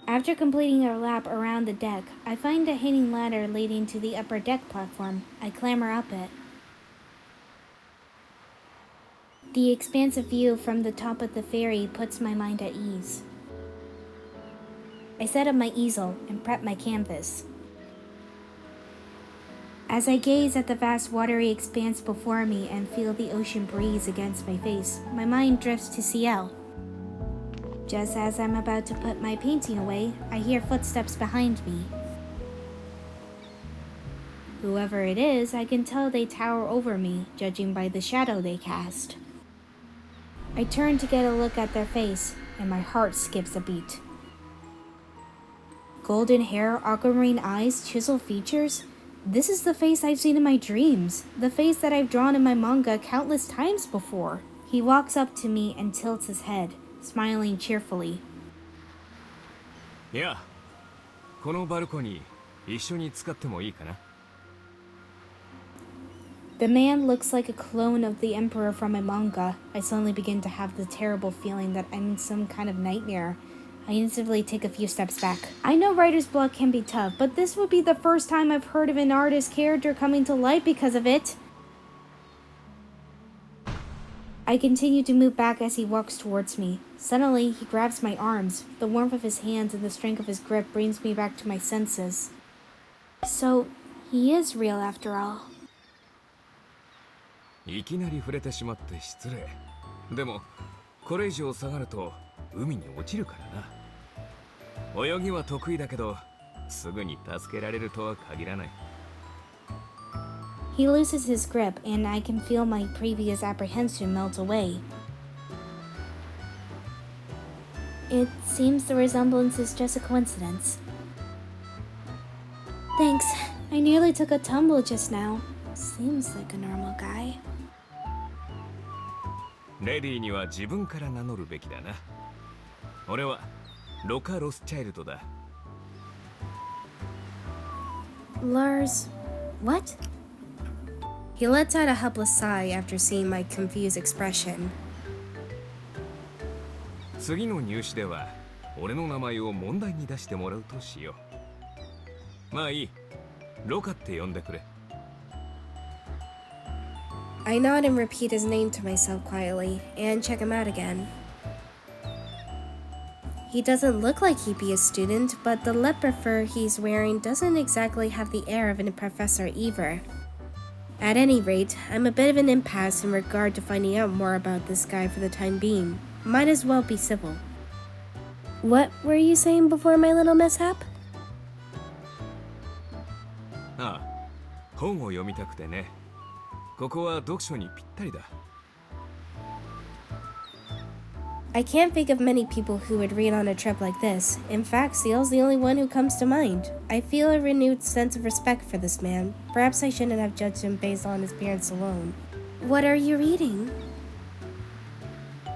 After completing our lap around the deck, I find a hanging ladder leading to the upper deck platform. I clamber up it. The expansive view from the top of the ferry puts my mind at ease. I set up my easel and prep my canvas. As I gaze at the vast watery expanse before me and feel the ocean breeze against my face, my mind drifts to Ciel. Just as I'm about to put my painting away, I hear footsteps behind me. Whoever it is, I can tell they tower over me, judging by the shadow they cast. I turn to get a look at their face, and my heart skips a beat. Golden hair, aquamarine eyes, chiseled features? This is the face I've seen in my dreams, the face that I've drawn in my manga countless times before. He walks up to me and tilts his head, smiling cheerfully. Yeah, このバルコニー一緒に使ってもいいかな? The man looks like a clone of the emperor from my manga. I suddenly begin to have the terrible feeling that I'm in some kind of nightmare. I instantly take a few steps back. I know writer's block can be tough, but this would be the first time I've heard of an artist's character coming to life because of it. I continue to move back as he walks towards me. Suddenly, he grabs my arms. The warmth of his hands and the strength of his grip brings me back to my senses. So, he is real after all. いきなり触れてしまって失礼。でも、これ以上下がると海に落ちるからな。泳ぎは得意だけど、すぐに助けられるとは限らない。He loses his grip, and I can feel my previous apprehension melt away. It seems the resemblance is just a coincidence. Thanks. I nearly took a tumble just now. Seems like a normal guy. レディーには自分から名乗るべきだな。俺はロカ・ロスチャイルドだ。Lars... what? He lets out a helpless sigh after seeing my confused expression. 次の入試では俺の名前を問題に出してもらうとしよう。まあいい。ロカって呼んでくれ。I nod and repeat his name to myself quietly, and check him out again. He doesn't look like he'd be a student, but the leopard fur he's wearing doesn't exactly have the air of a professor either. At any rate, I'm a bit of an impasse in regard to finding out more about this guy for the time being. Might as well be civil. What were you saying before my little mishap? ああ、本を読みたくてね。ここは読書にぴったりだ。I can't think of many people who would read on a trip like this. In fact, Seal's the only one who comes to mind. I feel a renewed sense of respect for this man. Perhaps I shouldn't have judged him based on his appearance alone. What are you reading?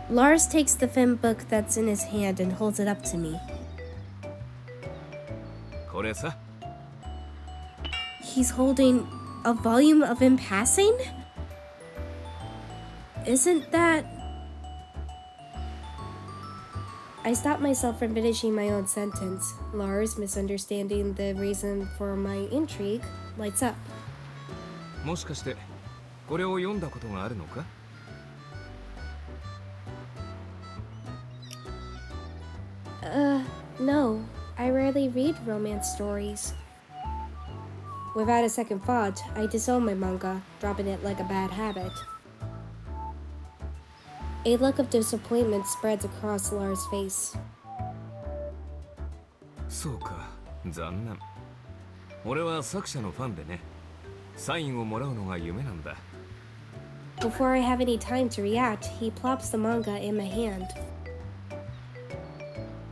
Lars takes the thin book that's in his hand and holds it up to me. これさ。He's holding a volume of In Passing? Isn't that... I stop myself from finishing my own sentence. Lars, misunderstanding the reason for my intrigue, lights up. もしかしてこれを読んだことがあるのか? No. I rarely read romance stories. Without a second thought, I disown my manga, dropping it like a bad habit. A look of disappointment spreads across Lars' face. そうか、残念。俺は作者のファンでね。サインをもらうのが夢なんだ。Before I have any time to react, he plops the manga in my hand.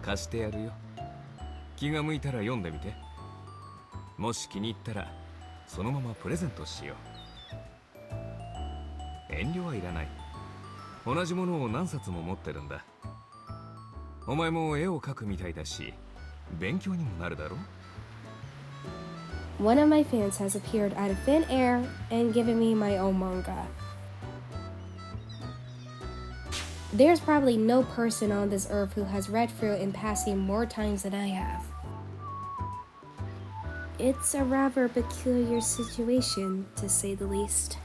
貸してやるよ。気が向いたら読んでみて。もし気に入ったらそのままプレゼントしよう。遠慮はいらない。同じものを何冊も持ってるんだ。お前も絵を描くみたいだし、勉強にもなるだろ。One of my fans has appeared out of thin air and given me my own manga. There's probably no person on this earth who has read through it in passing more times than I have. It's a rather peculiar situation, to say the least.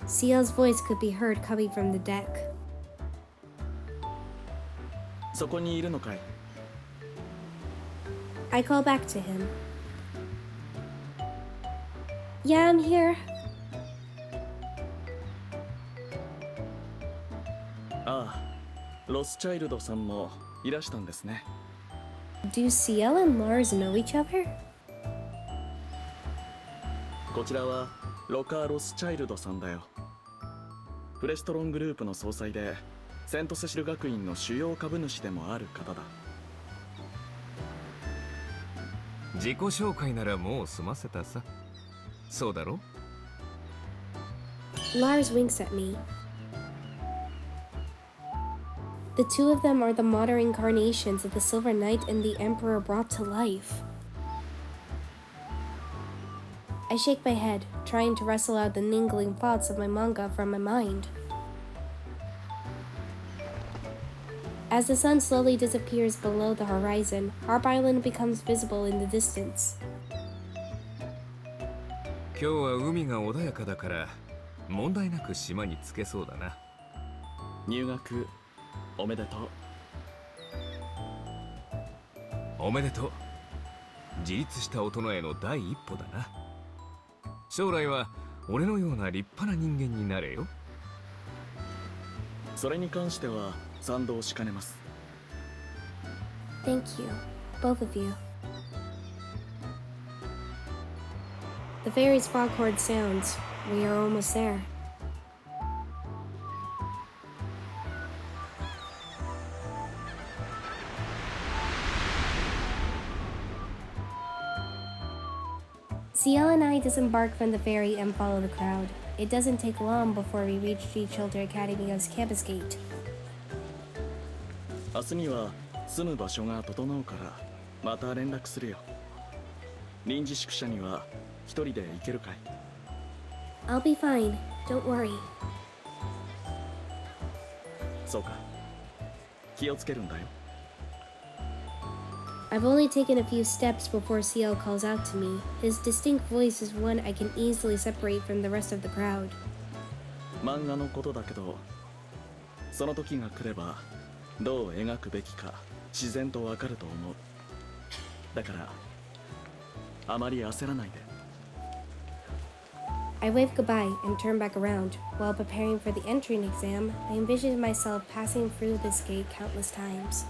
CL's voice could be heard coming from the deck. そこにいるのかい? I call back to him. Yeah, I'm here. ああ、ロスチャイルドさんもいらしたんですね。Do CL and Lars know each other? こちらはロカー・ロスチャイルドさんだよ。フレストロングループの総裁でセントセシル学院の主要株主でもある方だ。自己紹介ならもう済ませたさ。そうだろ? Lars winks at me. The two of them are the modern incarnations of the Silver Knight and the Emperor brought to life. I shake my head, trying to wrestle out the niggling thoughts of my manga from my mind. As the sun slowly disappears below the horizon, Harp Island becomes visible in the distance. 今日は海が穏やかだから問題なく島に着けそうだな。入学おめでとう。おめでとう。自立した大人への第一歩だな。将来は俺のような立派な人間になれよ。それに関しては賛同しかねます。Thank you, both of you. The fairy's foghorn sounds. We are almost there. CL and I disembark from the ferry and follow the crowd. It doesn't take long before we reach Street Childer Academy's campus gate. 明日には住む場所が整うからまた連絡するよ。臨時宿舎には一人で行けるかい? I'll be fine. Don't worry. そうか。気をつけるんだよ。I've only taken a few steps before CL calls out to me. His distinct voice is one I can easily separate from the rest of the crowd. 漫画のことだけど、その時が来ればどう描くべきか自然とわかると思う。だからあまり焦らないで。I wave goodbye and turn back around. While preparing for the entering exam, I envision myself passing through this gate countless times.